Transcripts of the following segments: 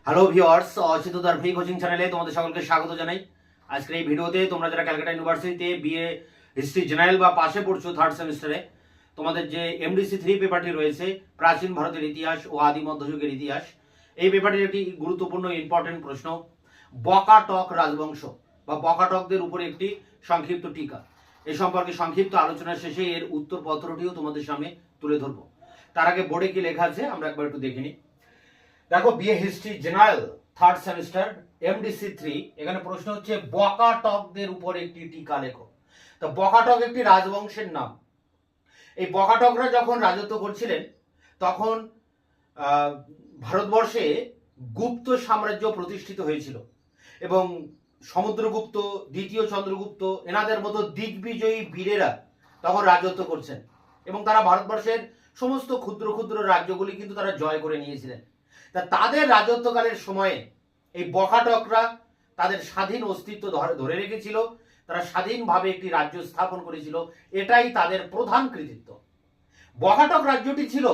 Hello viewers, Achinta free coaching চ্যানেলে তোমাদের সকলকে স্বাগত জানাই। আজকের এই ভিডিওতে তোমরা যারা ক্যালকাটা ইউনিভার্সিটিতে বিএ হিস্ট্রি জেনারেল বা পাশে পড়ছো থার্ড সেমিস্টারে, তোমাদের যে MDC3 পেপারটি রয়েছে, প্রাচীন ভারতের ইতিহাস ও আদি মধ্যযুগের ইতিহাস, এই পেপারটির একটি গুরুত্বপূর্ণ ইম্পর্টেন্ট প্রশ্ন, বকাটক রাজবংশ বা বকাটকদের উপরে একটি সংক্ষিপ্ত টিকা। এ সম্পর্কে সংক্ষিপ্ত আলোচনা শেষে এর উত্তরপত্রটিও তোমাদের সামনে তুলে ধরবো। তার আগে বোর্ডে কি লেখা আছে আমরা একবার একটু দেখে নিই। দেখো, BA history general third semester MDC3, এখানে প্রশ্ন হচ্ছে বকাটকদের উপর একটি টিকা লেখো। তো বকাটক একটি রাজবংশের নাম। এই বকাটকরা যখন রাজত্ব করছিলেন তখন ভারতবর্ষে গুপ্ত সাম্রাজ্য প্রতিষ্ঠিত হয়েছিল এবং সমুদ্রগুপ্ত, দ্বিতীয় চন্দ্রগুপ্ত, এনাদের মতো দিগ্বিজয়ী বীরেরা তখন রাজত্ব করছেন এবং তারা ভারতবর্ষের সমস্ত ক্ষুদ্র ক্ষুদ্র রাজ্যগুলি কিন্তু তারা জয় করে নিয়েছিলেন। তা তাদের রাজত্বকালের সময়ে এই বকাটকরা তাদের স্বাধীন অস্তিত্ব ধরে রেখেছিল, তারা স্বাধীনভাবে একটি রাজ্য স্থাপন করেছিল, এটাই তাদের প্রধান কৃতিত্ব। বকাটক রাজ্যটি ছিল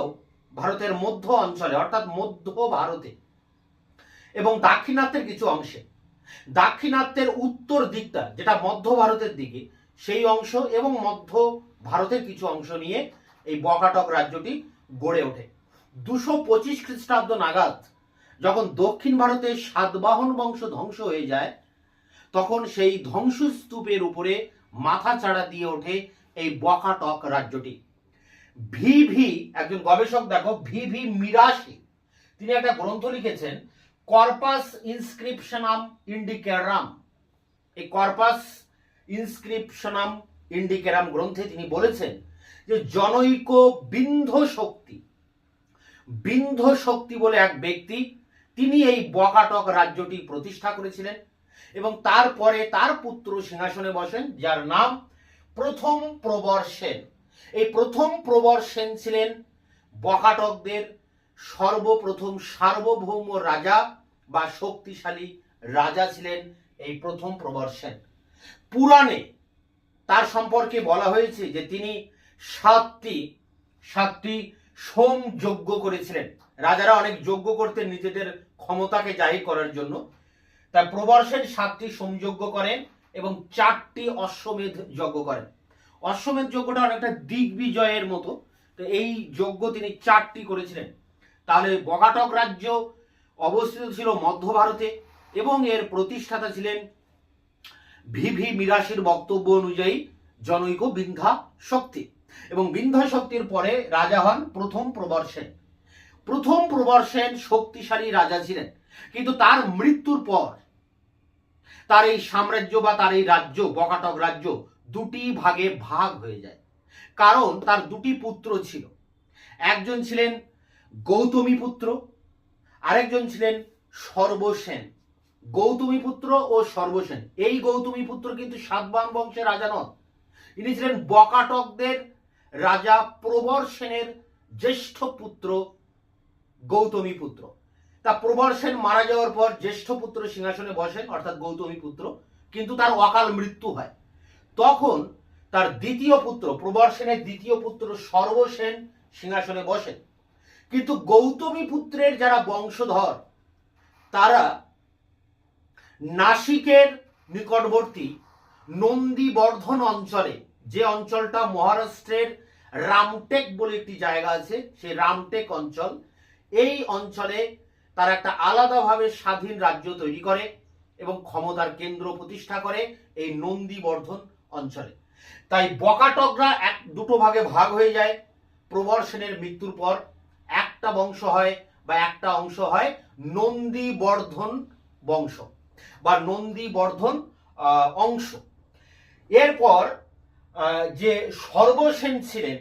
ভারতের মধ্য অঞ্চলে, অর্থাৎ মধ্য ভারতে এবং দাক্ষিণাত্যের কিছু অংশে। দাক্ষিণাত্যের উত্তর দিকটা যেটা মধ্য ভারতের দিকে, সেই অংশ এবং মধ্য ভারতের কিছু অংশ নিয়ে এই বকাটক রাজ্যটি গড়ে ওঠে। 225 খ্রিস্টাব্দ নাগাদ যখন দক্ষিণ ভারতে সাতবাহন বংশ ধ্বংস হয়ে যায়, তখন সেই ধ্বংসস্তূপের উপরে মাথা চাড়া দিয়ে ওঠে এই বকাটক রাজ্যটি। একজন গবেষক, দেখো, VV মিরাশি, তিনি একটা গ্রন্থ লিখেছেন, কর্পাস ইনস্ক্রিপশনাম ইন্ডিকেরাম। এই কর্পাস ইনস্ক্রিপশনাম ইন্ডিকেরাম গ্রন্থে তিনি বলেছেন যে জনৈক বিন্ধ শক্তি বলে এক ব্যক্তি, তিনি এই বকাটক রাজ্যটি প্রতিষ্ঠা করেছিলেন এবং তারপরে তার পুত্র সিংহাসনে বসেন, যার নাম প্রথম প্রবর সেন। এই প্রথম প্রবর সেন ছিলেন বকাটকদের সর্বপ্রথম সার্বভৌম রাজা বা শক্তিশালী রাজা ছিলেন এই প্রথম প্রবর সেন। পুরাণে তার সম্পর্কে বলা হয়েছে যে তিনি সাতটি সোম যজ্ঞ করেছিলেন। রাজারা অনেক যজ্ঞ করতেন নিজেদের ক্ষমতাকে জাহির করার জন্য, তাই প্রবর সেন 7টি সোমযজ্ঞ করেন এবং 4টি অশ্বমেধ যজ্ঞ করেন। অশ্বমেধ যজ্ঞটা অনেকটা দিগ্বিজয়ের মতো, তো এই যজ্ঞ তিনি 4টি করেছিলেন। তাহলে বকাটক রাজ্য অবস্থিত ছিল মধ্য ভারতে এবং এর প্রতিষ্ঠাতা ছিলেন VV মিরাশির বক্তব্য অনুযায়ী জনৈক বিন্ধা শক্তি, এবং বিন্ধা শক্তির পরে রাজা হন প্রথম প্রবর সেন। প্রথম প্রবর সেন শক্তিশালী রাজা ছিলেন, কিন্তু তার মৃত্যুর পর তার এই সাম্রাজ্য বা তার এই রাজ্য, বকাটক রাজ্য, দুটি ভাগে ভাগ হয়ে যায়। কারণ তার দুটি পুত্র ছিল, একজন ছিলেন গৌতমীপুত্র, আরেকজন ছিলেন সর্বসেন। গৌতমীপুত্র ও সর্বসেন, এই গৌতমীপুত্র কিন্তু সাতবাহন বংশের রাজা নন, ইনি ছিলেন বকাটকদের রাজা প্রবর সেনের জ্যেষ্ঠ পুত্র গৌতমীপুত্র। তা প্রবর সেন মারা যাওয়ার পর জ্যেষ্ঠ পুত্র সিংহাসনে বসেন, অর্থাৎ গৌতমীপুত্র, কিন্তু তার অকাল মৃত্যু হয়। তখন তার দ্বিতীয় পুত্র, প্রবর সেনের দ্বিতীয় পুত্র সর্বসেন সিংহাসনে বসেন। কিন্তু গৌতমীপুত্রের যারা বংশধর, তারা নাসিকের নিকটবর্তী নন্দীবর্ধন অঞ্চলে, যে অঞ্চলটা মহারাষ্ট্রের রামটেক বলে একটি জায়গা আছে, সেই রামটেক অঞ্চল, এই অঞ্চলে তারা একটা আলাদাভাবে স্বাধীন রাজ্য তৈরি করে এবং ক্ষমতার কেন্দ্র প্রতিষ্ঠা করে এই নন্দীবর্ধন অঞ্চলে। তাই বকাটকরা দুটো ভাগে ভাগ হয়ে যায়। প্রবর সেনের মৃত্যুর পর একটা বংশ হয় বা একটা অংশ হয় নন্দীবর্ধন বংশ বা নন্দীবর্ধন অংশ। এরপর যে সর্বসেন ছিলেন,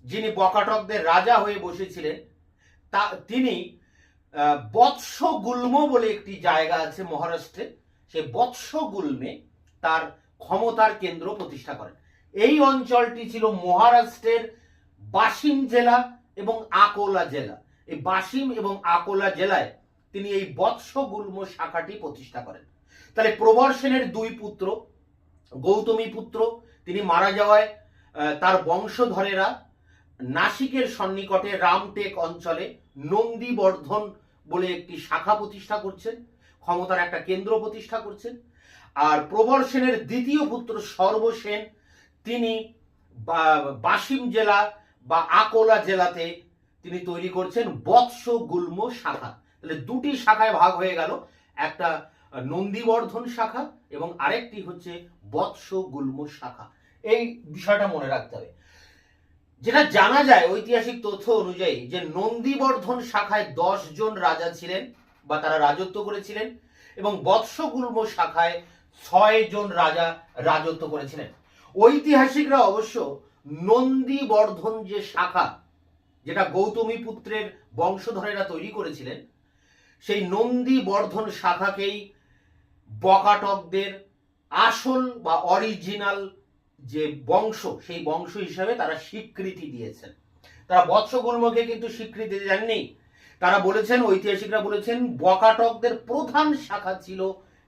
যিনি বকাটকদের রাজা হয়ে বসেছিলেন, তিনি বৎসগুল্ম বলে একটি জায়গা আছে মহারাষ্ট্রে, সেই বৎসগুল্মে তার ক্ষমতার কেন্দ্র প্রতিষ্ঠা করেন। এই অঞ্চলটি ছিল মহারাষ্ট্রের বাসিম জেলা এবং আকোলা জেলা। এই বাসিম এবং আকোলা জেলায় তিনি এই বৎসগুল্ম শাখাটি প্রতিষ্ঠা করেন। তাহলে প্রবর সেনের দুই পুত্র, গৌতমীপুত্র তিনি মারা যাওয়ায় তার বংশধরেরা নাসিকের সন্নিকটে রামটেক অঞ্চলে নন্দীবর্ধন বলে একটি শাখা প্রতিষ্ঠা করছেন, ক্ষমতার একটা কেন্দ্র প্রতিষ্ঠা করছেন। আর প্রবর সেনের দ্বিতীয় পুত্র সর্বসেন তিনি বাসিম জেলা বা আকোলা জেলাতে তিনি তৈরি করছেন বৎস গুল্ম শাখা। তাহলে দুটি শাখায় ভাগ হয়ে গেল, একটা নন্দীবর্ধন শাখা এবং আরেকটি হচ্ছে বৎস গুল্ম শাখা। এই বিষয়টা মনে রাখতে হবে। যেটা জানা যায় ঐতিহাসিক তথ্য অনুযায়ী যে নন্দীবর্ধন শাখায় 10 জন রাজা ছিলেন বা তারা রাজত্ব করেছিলেন এবং বৎসগুল্ম শাখায় 6 জন রাজা রাজত্ব করেছিলেন। ঐতিহাসিকরা অবশ্য নন্দীবর্ধন যে শাখা, যেটা গৌতমী পুত্রের বংশধরেরা তৈরি করেছিলেন, সেই নন্দীবর্ধন শাখাকেই বকাটকদের আসল বা অরিজিনাল যে বংশ, সেই বংশ হিসাবে তারা স্বীকৃতি দিয়েছেন। তারা বৎসগুল্মকে কিন্তু স্বীকৃতি দেননি। তারা বলেছেন, ঐতিহাসিকরা বলেছেন, বকাটকদের প্রধান শাখা ছিল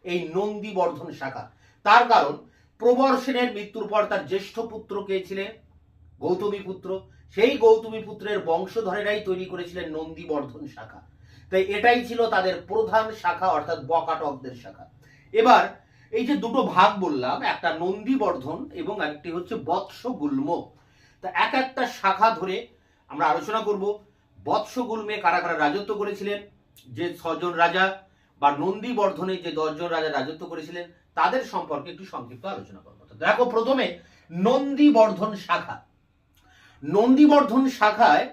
এই নন্দীবর্ধন শাখা। তার কারণ প্রবর সেনের মৃত্যুর পর তার জ্যেষ্ঠ পুত্র কে ছিলেন? গৌতমী পুত্র। সেই গৌতমী পুত্রের বংশধরেরাই তৈরি করেছিলেন নন্দীবর্ধন শাখা। তাই এটাই ছিল তাদের প্রধান শাখা, অর্থাৎ বকাটকদের শাখা। এবার এই যে দুটো ভাগ বললাম, একটা নন্দীবর্ধন এবং আরেকটি হচ্ছে বৎসগুল্ম, তা এক একটা শাখা ধরে আমরা আলোচনা করব। বৎসগুল্মে কারা কারা রাজত্ব করেছিলেন, যে 6 জন রাজা, বা নন্দীবর্ধনে যে 10 জন রাজা রাজত্ব করেছিলেন, তাদের সম্পর্কে একটু সংক্ষিপ্ত আলোচনা করব। দেখো, প্রথমে নন্দীবর্ধন শাখা। নন্দীবর্ধন শাখায়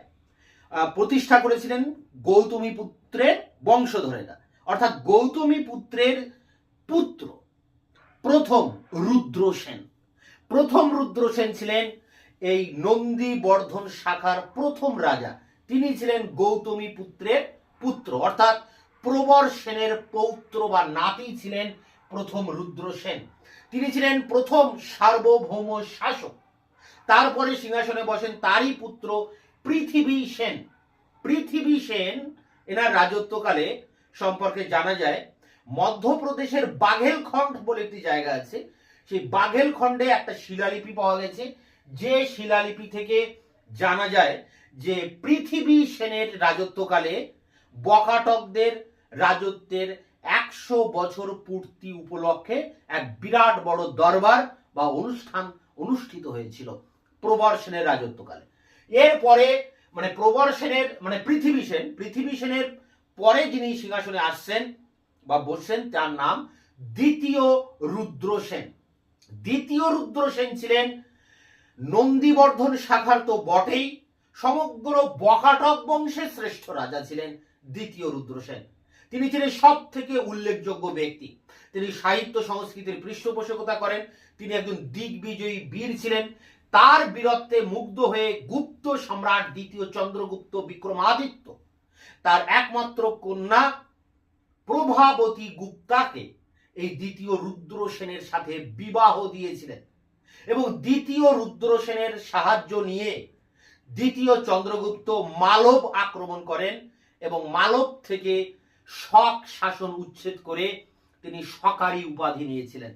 প্রতিষ্ঠা করেছিলেন গৌতমী পুত্রের বংশধরেরা, অর্থাৎ গৌতমী পুত্রের পুত্র প্রথম রুদ্রসেন। প্রথম রুদ্রসেন ছিলেন এই নন্দীবর্ধন শাখার প্রথম রাজা। তিনি ছিলেন গৌতমী পুত্রের পুত্র, অর্থাৎ প্রবর সেনের পৌত্র বা নাতি ছিলেন প্রথম রুদ্রসেন। তিনি ছিলেন প্রথম সার্বভৌম শাসক। তারপরে সিংহাসনে বসেন তারই পুত্র পৃথিবী সেন। পৃথিবী সেন এনার রাজত্বকালে সম্পর্কে জানা যায়, মধ্যপ্রদেশের বাঘেলখন্ড বলে একটি জায়গা আছে, সেই বাঘেলখন্ডে একটা শিলালিপি পাওয়া গেছে, যে শিলালিপি থেকে জানা যায় যে পৃথিবী সেনের রাজত্বকালে বকাটকদের রাজত্বের 100 বছর পূর্তি উপলক্ষে এক বিরাট বড় দরবার বা অনুষ্ঠান অনুষ্ঠিত হয়েছিল প্রবর সেনের রাজত্বকালে। এরপরে প্রবর সেনের পৃথিবী সেনের পরে যিনি সিংহাসনে আসছেন বা বসছেন, তার নাম দ্বিতীয় রুদ্রসেন। দ্বিতীয় রুদ্রসেন ছিলেন নন্দীবর্ধন শাখার তো বটেই, সমগ্র বকাটক বংশের শ্রেষ্ঠ রাজা ছিলেন দ্বিতীয় রুদ্রসেন। তিনি ছিলেন সব থেকে উল্লেখযোগ্য ব্যক্তি। তিনি সাহিত্য সংস্কৃতির পৃষ্ঠপোষকতা করেন। তিনি একজন দিগ্বিজয়ী বীর ছিলেন। তার বীরত্বে মুগ্ধ হয়ে গুপ্ত সম্রাট দ্বিতীয় চন্দ্রগুপ্ত বিক্রমাদিত্য তার একমাত্র কন্যা প্রভাবতী গুপ্তাকে এই দ্বিতীয় রুদ্রসেনের সাথে বিবাহ দিয়েছিলেন এবং দ্বিতীয় রুদ্রসেনের সাহায্য নিয়ে দ্বিতীয় চন্দ্রগুপ্ত মালব আক্রমণ করেন এবং মালব থেকে শক শাসন উচ্ছেদ করে তিনি শকারী উপাধি নিয়েছিলেন।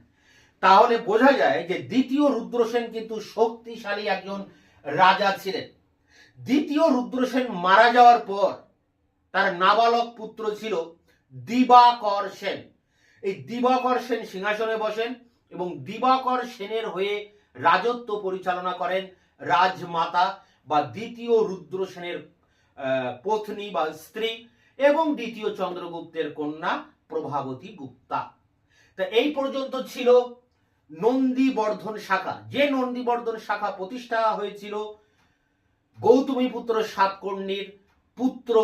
তাহলে বোঝা যায় যে দ্বিতীয় রুদ্রসেন কিন্তু শক্তিশালী একজন রাজা ছিলেন। দ্বিতীয় রুদ্রসেন মারা যাওয়ার পর তার নাবালক পুত্র ছিল দিবাকর সেন। এই দিবাকর সেন সিংহাসনে বসেন এবং দিবাকর সেনের হয়ে রাজত্ব পরিচালনা করেন রাজমাতা বা দ্বিতীয় রুদ্রসেনের পত্নী বা স্ত্রী এবং দ্বিতীয় চন্দ্রগুপ্তের কন্যা প্রভাবতী গুপ্তা। তা এই পর্যন্ত ছিল নন্দীবর্ধন শাখা। যে নন্দীবর্ধন শাখা প্রতিষ্ঠা হয়েছিল গৌতমী পুত্র সাতকর্ণীর পুত্র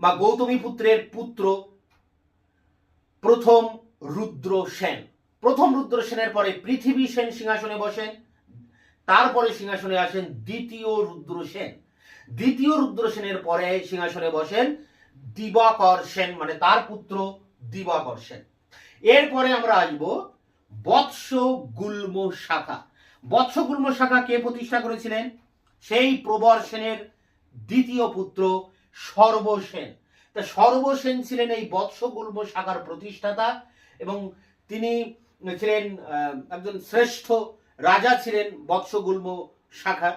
বা গৌতমী পুত্রের পুত্র প্রথম রুদ্রসেন। প্রথম রুদ্রসেনের পরে পৃথিবী সেন সিংহাসনে বসেন। তারপরে সিংহাসনে আসেন দ্বিতীয় রুদ্রসেন। দ্বিতীয় রুদ্রসেনের পরে সিংহাসনে বসেন দিবাকর সেন, তার পুত্র দিবাকর সেন। এরপরে আমরা আসব বৎসগুল্ম শাখা। বৎসগুল্ম শাখা কে প্রতিষ্ঠা করেছিলেন? সেই প্রবর সেনের দ্বিতীয় পুত্র সর্বসেন। তা সর্বসেন ছিলেন এই বৎসগুল্ম শাখার প্রতিষ্ঠাতা এবং তিনি ছিলেন একজন শ্রেষ্ঠ রাজা ছিলেন বৎসগুল্ম শাখা।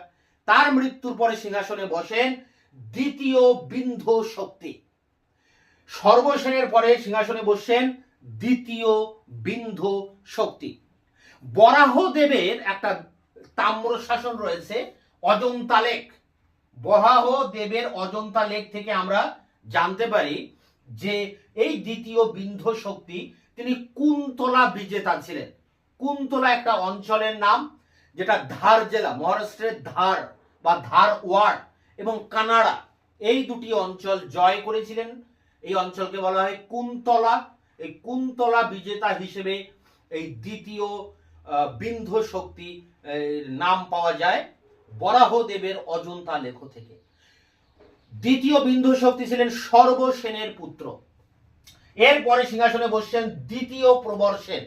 তার মৃত্যুর পরে সিংহাসনে বসেন দ্বিতীয় বিন্ধ শক্তি। সর্বসেনের পরে সিংহাসনে বসছেন দ্বিতীয় বিন্ধু শক্তি। বরাহদেবের একটা তাম্র শাসন রয়েছে, অজন্তা লেখ। বরাহদেবের অজন্তা লেখ থেকে আমরা জানতে পারি যে এই দ্বিতীয় বিন্ধু শক্তি তিনি কুন্তলা বিজেতা ছিলেন। কুন্তলা একটা অঞ্চলের নাম, যেটা ধার জেলা, মহারাষ্ট্রের ধার বা ধারওয়াড় এবং কানাড়া, এই দুটি অঞ্চল জয় করেছিলেন। এই অঞ্চলকে বলা হয় কুন্তলা। এই কুন্তলা বিজেতা হিসেবে এই দ্বিতীয় বিন্ধু শক্তি নাম পাওয়া যায় বরাহদেবের অজন্তা লেখ থেকে। দ্বিতীয় বিন্ধু শক্তি ছিলেন সর্বসেনের পুত্র। এরপরে সিংহাসনে বসছেন দ্বিতীয় প্রবর্ষেন।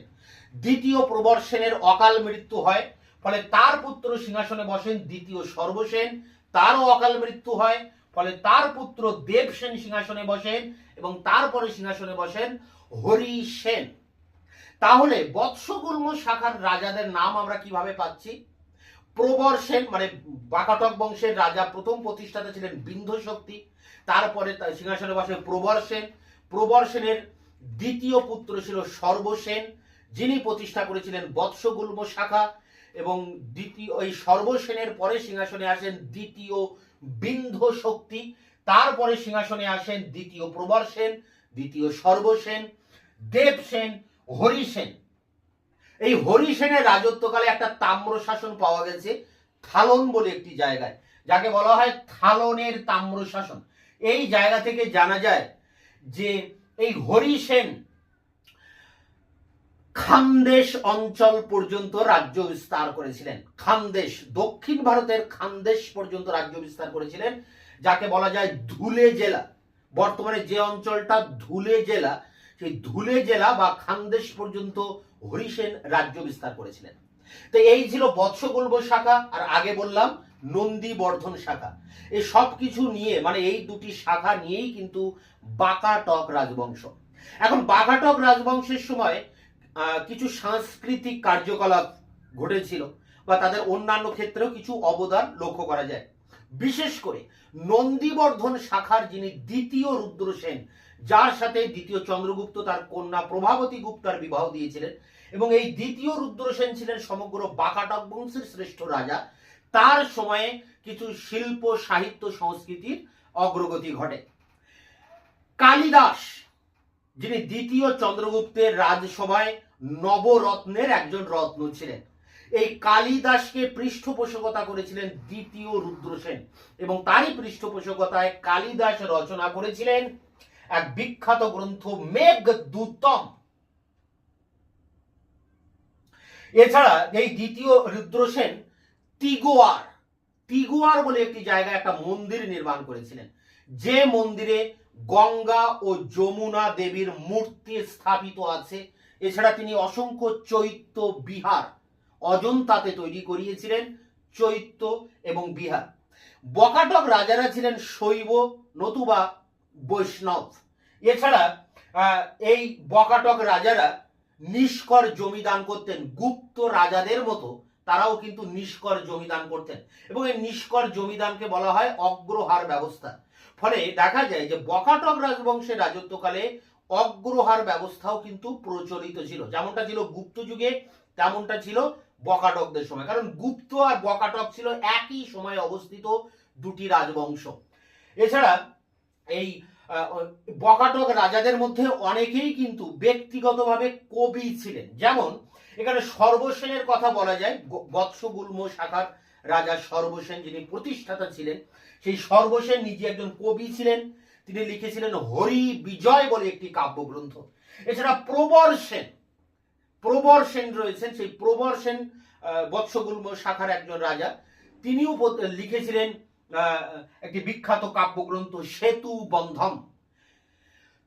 দ্বিতীয় প্রবর্ষেনের অকাল মৃত্যু হয়, ফলে তার পুত্র সিংহাসনে বসেন দ্বিতীয় সর্বসেন। তারও অকাল মৃত্যু হয়, ফলে তার পুত্র দেবসেন সিংহাসনে বসেন এবং তারপরে সিংহাসনে বসেন হরি সেন। তাহলে বৎসগুল্ম শাখার রাজাদের নাম আমরা কিভাবে পাচ্ছি? প্রবর্ষেন মানে বাকাটক বংশের রাজা প্রথম প্রতিষ্ঠাতা ছিলেন বিন্ধু শক্তি, তারপরে তার সিংহাসনে বসে প্রবর্ষেন। প্রবর্ষেনের দ্বিতীয় পুত্র ছিল সর্বসেন, যিনি প্রতিষ্ঠা করেছিলেন বৎসগুল্ম শাখা, এবং দ্বিতীয় এই সর্বসেনের পরে সিংহাসনে আসেন দ্বিতীয় বিন্ধু শক্তি। তারপরে সিংহাসনে আসেন দ্বিতীয় প্রবর্ষেন, দ্বিতীয় সর্বসেন, দেবসেন, হরিসেন। এই হরিসেনের রাজত্বকালে একটা তাম্র শাসন পাওয়া গেছে থালন বলে একটি জায়গায়, যাকে বলা হয় থালনের তাম্র শাসন। এই জায়গা থেকে জানা যায় যে এই হরিসেন খানদেশ অঞ্চল পর্যন্ত রাজ্য বিস্তার করেছিলেন। খানদেশ, দক্ষিণ ভারতের খানদেশ পর্যন্ত রাজ্য বিস্তার করেছিলেন, যাকে বলা যায় ধুলে জেলা। বর্তমানে যে অঞ্চলটা ধুলে জেলা, সেই ধুলে জেলা বা খানদেশ পর্যন্ত হরিসেন রাজ্য বিস্তার করেছিলেন। তো এই ছিল বৎসগুল্ম শাখা, আর আগে বললাম নন্দীবর্ধন শাখা। এই সব কিছু নিয়ে মানে এই দুটি শাখা নিয়েই কিন্তু বাকাটক রাজবংশ। এখন বাকাটক রাজবংশের সময় কিছু সাংস্কৃতিক কার্যকলাপ ঘটেছিল বা তাদের অন্যান্য ক্ষেত্রেও কিছু অবদান লক্ষ্য করা যায়। বিশেষ করে নন্দীবর্ধন শাখার যিনি দ্বিতীয় রুদ্রসেন, যার সাথে দ্বিতীয় চন্দ্রগুপ্ত তার কন্যা প্রভাবতী গুপ্তার বিবাহ দিয়েছিলেন, এবং এই দ্বিতীয় রুদ্রসেন ছিলেন সমগ্র বাকাটক বংশের শ্রেষ্ঠ রাজা। তার সময়ে কিছু শিল্প, সাহিত্য, সংস্কৃতির অগ্রগতি ঘটে। কালিদাস, যিনি দ্বিতীয় চন্দ্রগুপ্তের রাজসভায় নবরত্নের একজন রত্ন ছিলেন, এই কালিদাসকে পৃষ্ঠপোষকতা করেছিলেন দ্বিতীয় রুদ্রসেন, এবং তারই পৃষ্ঠপোষকতায় কালিদাস রচনা করেছিলেন এক বিখ্যাত গ্রন্থ মেঘদূতম। এছাড়া এই দ্বিতীয় রুদ্রসেন তিগোয়ার বলে একটি জায়গায় একটা মন্দির নির্মাণ করেছিলেন, যে মন্দিরে গঙ্গা ও যমুনা দেবীর মূর্তি স্থাপিত আছে। এছাড়া তিনি অসংখ্য চৈত্য বিহার অজন্তাতে তৈরি করিয়েছিলেন, চৈত্য এবং বিহার। বকাটক রাজারা ছিলেন শৈব নতুবা বৈষ্ণব। এছাড়া এই বকাটক রাজারা নিষ্কর জমিদান করতেন। গুপ্ত রাজাদের মতো তারাও কিন্তু নিষ্কর জমিদান করতেন, এবং এই নিষ্কর জমিদানকে বলা হয় অগ্রহার ব্যবস্থা। ফলে দেখা যায় যে বকাটক রাজবংশের রাজত্বকালে অগ্রহার ব্যবস্থাও কিন্তু প্রচলিত ছিল। যেমনটা ছিল গুপ্ত যুগে, তেমনটা ছিল বকাটকদের সময়, কারণ গুপ্ত আর বকাটক ছিল একই সময়ে অবস্থিত দুটি রাজবংশ। এছাড়া এই বকাটক রাজাদের মধ্যে অনেকেই কিন্তু ব্যক্তিগতভাবে কবি ছিলেন। যেমন এখানে সর্বসেনের কথা বলা যায়। বৎসগুল্ম শাখার রাজা সর্বসেন, যিনি প্রতিষ্ঠাতা ছিলেন, সেই সর্বসেন নিজে একজন কবি ছিলেন। তিনি লিখেছিলেন হরি বিজয় বলে একটি কাব্যগ্রন্থ। এছাড়া প্রবর্ষেন রয়েছেন, সেই প্রবর্ষেন বৎসগুল্ম শাখার একজন রাজা, তিনিও লিখেছিলেন একটি বিখ্যাত কাব্যগ্রন্থ সেতু বন্ধম।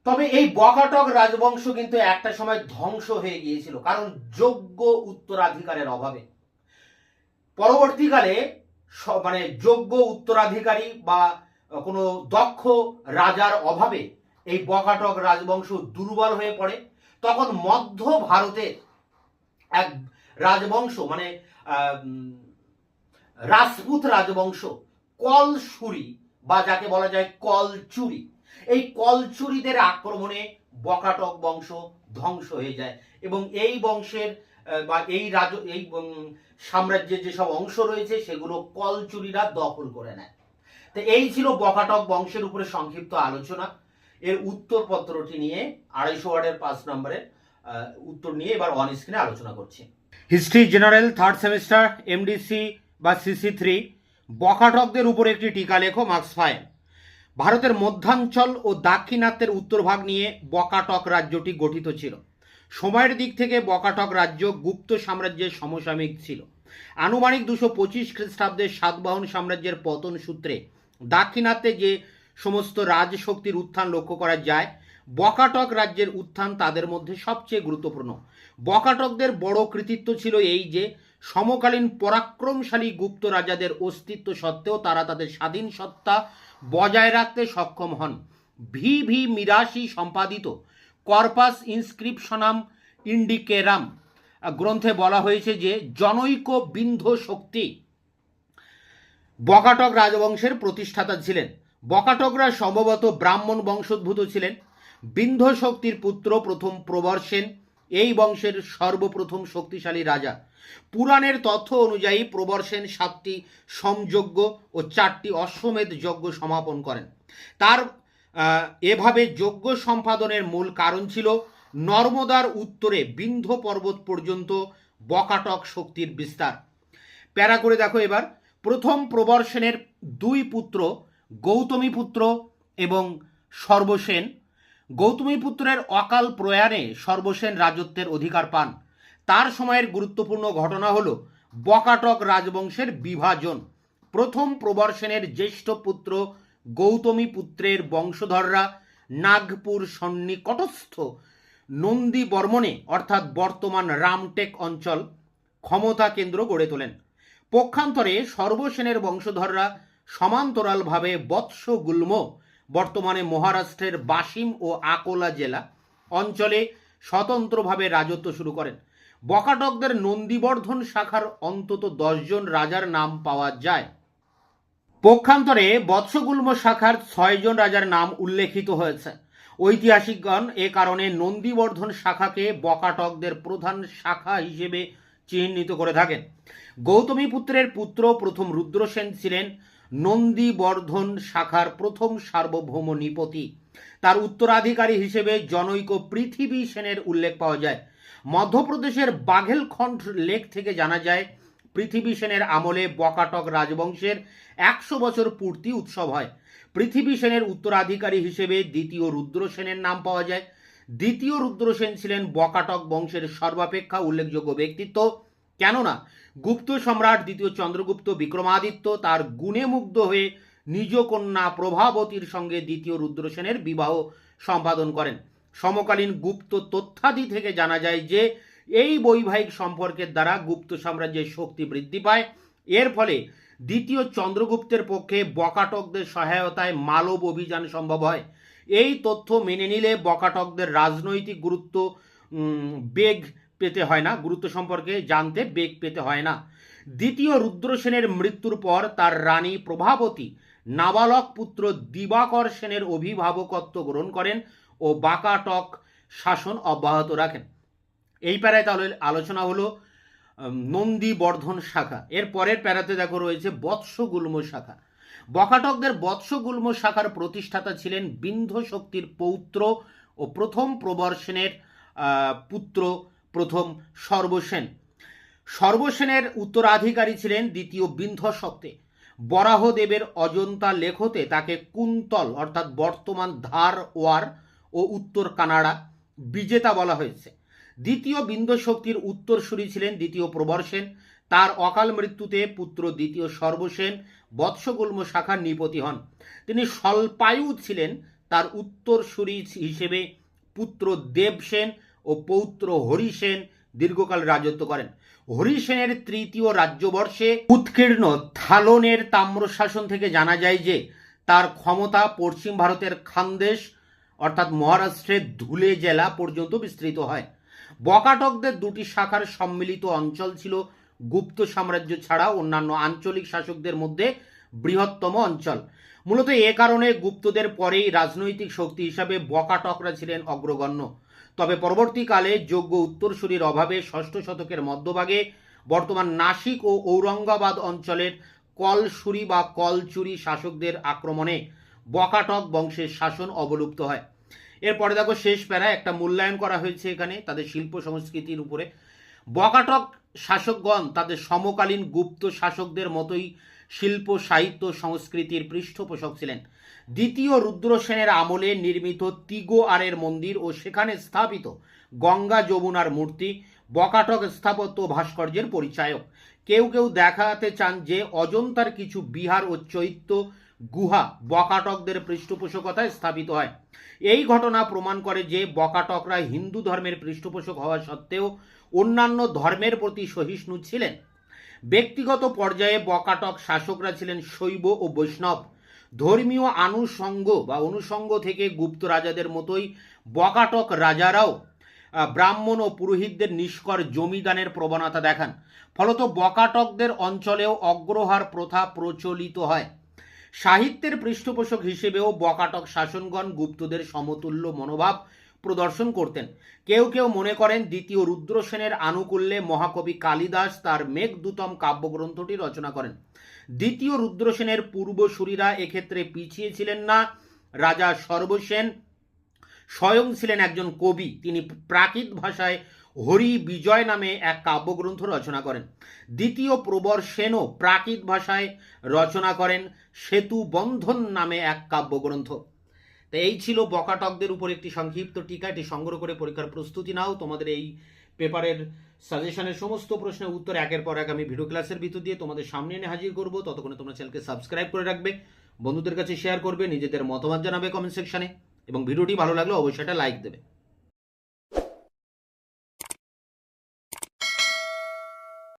তবে এই বকাটক রাজবংশ কিন্তু একটা সময় ধ্বংস হয়ে গিয়েছিল, কারণ যোগ্য উত্তরাধিকারের অভাবে। পরবর্তীকালে মানে যোগ্য উত্তরাধিকারী বা কোনো দক্ষ রাজার অভাবে এই বকাটক রাজবংশ দুর্বল হয়ে পড়ে। তখন মধ্য ভারতের এক রাজবংশ মানে রাজপুত রাজবংশ কলসুরি বা যাকে বলা যায় কলচুরি, এই কলচুরিদের আক্রমণে বকাটক বংশ ধ্বংস হয়ে যায় এবং এই বংশের বা এই সাম্রাজ্যের যেসব অংশ রয়েছে সেগুলো কলচুরিরা দখল করে নেয়। তো এই ছিল বকাটক বংশের উপরে সংক্ষিপ্ত আলোচনা। এর উত্তরপত্রটি নিয়ে 250 ওয়ার্ডের 5 নম্বরের উত্তর নিয়ে এবার অন স্ক্রিনে আলোচনা করছি। History general 3rd semester MDC বা সিসি3 বকাটকদের উপর একটি টিকা লেখো, মার্কস 5। ভারতের মধ্যাঞ্চল ও দাক্ষিণাত্যের উত্তরভাগ নিয়ে বকাটক রাজ্যটি গঠিত ছিল। সময়ের দিক থেকে বকাটক রাজ্য গুপ্ত সাম্রাজ্যের সমসাময়িক ছিল। আনুমানিক 225 খ্রিস্টাব্দে সাতবাহন সাম্রাজ্যের পতন সূত্রে দাক্ষিণাত্যে যে সমস্ত রাজশক্তির উত্থান লক্ষ্য করা যায়, বকাটক রাজ্যের উত্থান তাদের মধ্যে সবচেয়ে গুরুত্বপূর্ণ। বকাটকদের বড় কৃতিত্ব ছিল এই যে সমকালীন পরাক্রমশালী গুপ্ত রাজাদের অস্তিত্ব সত্ত্বেও তারা তাদের স্বাধীন সত্তা বজায় রাখতে সক্ষম হন। ভি মিরাশি সম্পাদিত কর্পাস ইনস্ক্রিপশনাম ইন্ডিকেরাম গ্রন্থে বলা হয়েছে যে জনৈক বিন্ধ শক্তি বকাটক রাজবংশের প্রতিষ্ঠাতা ছিলেন। বকাটকরা সম্ভবত ব্রাহ্মণ বংশোদ্ভূত ছিলেন। বিন্ধ শক্তির পুত্র প্রথম প্রবর্ষেন এই বংশের সর্বপ্রথম শক্তিশালী রাজা। পুরাণের তথ্য অনুযায়ী প্রবর্ষেন 7টি সমযজ্ঞ ও 4টি অশ্বমেধ যজ্ঞ সমাপন করেন। তার এভাবে যজ্ঞ সম্পাদনের মূল কারণ ছিল নর্মদার উত্তরে বিন্ধ পর্বত পর্যন্ত বকাটক শক্তির বিস্তার। প্যারা করে দেখো এবার। প্রথম প্রবর্ষেনের 2 পুত্র গৌতমীপুত্র এবং সর্বসেন। গৌতমীপুত্রের অকাল প্রয়াণে সর্বসেন রাজত্বের অধিকার পান। তার সময়ের গুরুত্বপূর্ণ ঘটনা হল বকাটক রাজবংশের বিভাজন। প্রথম প্রবর্ষেনের জ্যেষ্ঠ পুত্র গৌতমীপুত্রের বংশধররা নাগপুর সন্নিকটস্থ নন্দী বর্মনে অর্থাৎ বর্তমান রামটেক অঞ্চল ক্ষমতা কেন্দ্র গড়ে তোলেন। পক্ষান্তরে সর্বসেনের বংশধররা সমান্তরালভাবে বৎসগুল্ম বর্তমানে মহারাষ্ট্রের বাসিম ও আকোলা জেলা অঞ্চলে স্বতন্ত্রভাবে রাজত্ব শুরু করেন। বকাটকদের নন্দীবর্ধন শাখার অন্তত 10 জন রাজার নাম পাওয়া যায়। পক্ষান্তরে বৎসগুল্ম শাখার 6 জন রাজার নাম উল্লেখিত হয়েছে। ঐতিহাসিকগণ এ কারণে নন্দীবর্ধন শাখাকে বকাটকদের প্রধান শাখা হিসেবে চিহ্নিত করে থাকেন। গৌতমীপুত্রের পুত্র প্রথম রুদ্রসেন ছিলেন নন্দীবর্ধন শাখার প্রথম সার্বভৌম নৃপতি। তার উত্তরাধিকারী হিসেবে জনৈক পৃথিবী সেনের উল্লেখ পাওয়া যায়। মধ্যপ্রদেশের বাঘেলখণ্ড লেক থেকে জানা যায় পৃথিবী সেনের আমলে বকাটক রাজবংশের 100 বছর পূর্তি উৎসব হয়। পৃথিবী সেনের উত্তরাধিকারী হিসেবে দ্বিতীয় রুদ্রসেনের নাম পাওয়া যায়। দ্বিতীয় রুদ্রসেন ছিলেন বকাটক বংশের সর্বাপেক্ষা উল্লেখযোগ্য ব্যক্তিত্ব, কেননা গুপ্ত সম্রাট দ্বিতীয় চন্দ্রগুপ্ত বিক্রমাদিত্য তার গুণে মুগ্ধ হয়ে নিজ কন্যা প্রভাবতীর সঙ্গে দ্বিতীয় রুদ্রসেনের বিবাহ সম্পাদন করেন। সমকালীন গুপ্ত তথ্যাদি থেকে জানা যায় যে এই বৈবাহিক সম্পর্কের দ্বারা গুপ্ত সাম্রাজ্যের শক্তি বৃদ্ধি পায়। এর ফলে দ্বিতীয় চন্দ্রগুপ্তের পক্ষে বকাটকদের সহায়তায় মালব অভিযান সম্ভব হয়। এই তথ্য মেনে নিলে বকাটকদের রাজনৈতিক গুরুত্ব বেগ পেতে হয় না, গুরুত্ব সম্পর্কে জানতে বেগ পেতে হয় না। দ্বিতীয় রুদ্রসেনের মৃত্যুর পর তার রানী প্রভাবতী নাবালক পুত্র দিবাকর সেনের অভিভাবকত্ব গ্রহণ করেন ও বকাটক শাসন অব্যাহত রাখেন। এই প্যারায় তাহলে আলোচনা হলো নন্দীবর্ধন শাখা। এর পরের প্যারাতে দেখো রয়েছে বৎসগুল্ম শাখা। বকাটকদের বৎসগুল্ম শাখার প্রতিষ্ঠাতা ছিলেন বিন্ধ শক্তির পৌত্র ও প্রথম প্রবর্ষেনের পুত্র প্রথম সর্বসেন। সর্বসেনের উত্তরাধিকারী ছিলেন দ্বিতীয় বিন্ধ শক্তি। বরাহদেবের অজন্তা লেখতে তাকে কুন্তল অর্থাৎ বর্তমান ধারওয়ার ও উত্তর কানাড়া বিজেতা বলা হয়েছে। দ্বিতীয় বিন্ধ শক্তির উত্তরসূরি ছিলেন দ্বিতীয় প্রবর্ষেন। তার অকাল মৃত্যুতে পুত্র দ্বিতীয় সর্বসেন বৎসগুল্ম শাখার নৃপতি হন। তিনি স্বল্পায়ু ছিলেন। তার উত্তরসূরি হিসেবে পুত্র দেবসেন ও পৌত্র হরিসেন দীর্ঘকাল রাজত্ব করেন। হরিসেনের তৃতীয় রাজ্যবর্ষে উৎকীর্ণ থালনের তাম্রশাসন থেকে জানা যায় যে তার ক্ষমতা পশ্চিম ভারতের খানদেশ অর্থাৎ মহারাষ্ট্রের ধুলে জেলা পর্যন্ত বিস্তৃত হয়। বকাটকদের 2টি শাখার সম্মিলিত অঞ্চল ছিল গুপ্ত সাম্রাজ্য ছাড়া অন্যান্য আঞ্চলিক শাসকদের মধ্যে বৃহত্তম অঞ্চল। মূলত এ কারণে গুপ্তদের পরেই রাজনৈতিক শক্তি হিসাবে বকাটকরা ছিলেন অগ্রগণ্য। তবে পরবর্তীকালে যোগ্য উত্তরসূরির অভাবে ষষ্ঠ শতকের মধ্যভাগে বর্তমান নাসিক ও ঔরঙ্গাবাদ অঞ্চলের কলসুরি বা কলচুরি শাসকদের আক্রমণে বকাটক বংশের শাসন অবলুপ্ত হয়। এরপরে দেখো শেষ প্যারা একটা মূল্যায়ন করা হয়েছে এখানে তাদের শিল্প সংস্কৃতির উপরে। বকাটক শাসকগণ তাদের সমকালীন গুপ্ত শাসকদের মতোই শিল্প সাহিত্য সংস্কৃতির পৃষ্ঠপোষক ছিলেন। দ্বিতীয় রুদ্রসেনের আমলে নির্মিত তিগোয়ারের মন্দির ও সেখানে স্থাপিত গঙ্গা যমুনার মূর্তি বকাটক স্থাপত্য ভাস্কর্যের পরিচায়ক। কেউ কেউ দেখাতে চান যে অজন্তার কিছু বিহার ও চৈত্য গুহা বকাটকদের পৃষ্ঠপোষকতায় স্থাপিত হয়। এই ঘটনা প্রমাণ করে যে বকাটকরা হিন্দু ধর্মের পৃষ্ঠপোষক হওয়া সত্ত্বেও অন্যান্য ধর্মের প্রতি সহিষ্ণু ছিলেন। ব্যক্তিগত পর্যায়ে বকাটক শাসকরা ছিলেন শৈব ও বৈষ্ণব। ধর্মীয় অনুষঙ্গ থেকে গুপ্ত রাজাদের মতোই বকাটক রাজারাও ব্রাহ্মণ ও পুরোহিতদের নিষ্কর জমিদানের প্রবণতা দেখান। ফলত বকাটকদের অঞ্চলেও অগ্রহার প্রথা প্রচলিত হয়। সাহিত্যের পৃষ্ঠপোষক হিসেবেও বকাটক শাসনগণ গুপ্তদের সমতুল্য মনোভাব প্রদর্শন করতেন। কেউ কেউ মনে করেন দ্বিতীয় রুদ্রসেনের আনুকূল্যে মহাকবি কালিদাস তার মেঘদূতম কাব্যগ্রন্থটি রচনা করেন। দ্বিতীয় রুদ্রসেনের পূর্বসূরীরা এক্ষেত্রে পিছিয়ে ছিলেন না। রাজা সর্বসেন স্বয়ং ছিলেন একজন কবি। তিনি প্রাকৃত ভাষায় হরি বিজয় নামে এক কাব্যগ্রন্থ রচনা করেন। দ্বিতীয় প্রবর সেনও প্রাকৃত ভাষায় রচনা করেন সেতু বন্ধন নামে এক কাব্যগ্রন্থ। তো এই ছিল বকাটকদের উপর একটি সংক্ষিপ্ত টিকা। এটি সংগ্রহ করে পরীক্ষার প্রস্তুতি নাও। তোমাদের এই পেপারের সাজেশনের সমস্ত প্রশ্নের উত্তর একের পর এক আমি ভিডিও ক্লাসের ভিতর দিয়ে তোমাদের সামনে এনে হাজির করব। ততক্ষণে তোমরা চ্যানেলকে সাবস্ক্রাইব করে রাখবে, বন্ধুদের কাছে শেয়ার করবে, নিজেদের মতামত জানাবে কমেন্ট সেকশনে, এবং ভিডিওটি ভালো লাগলে অবশ্যই একটা লাইক দেবে।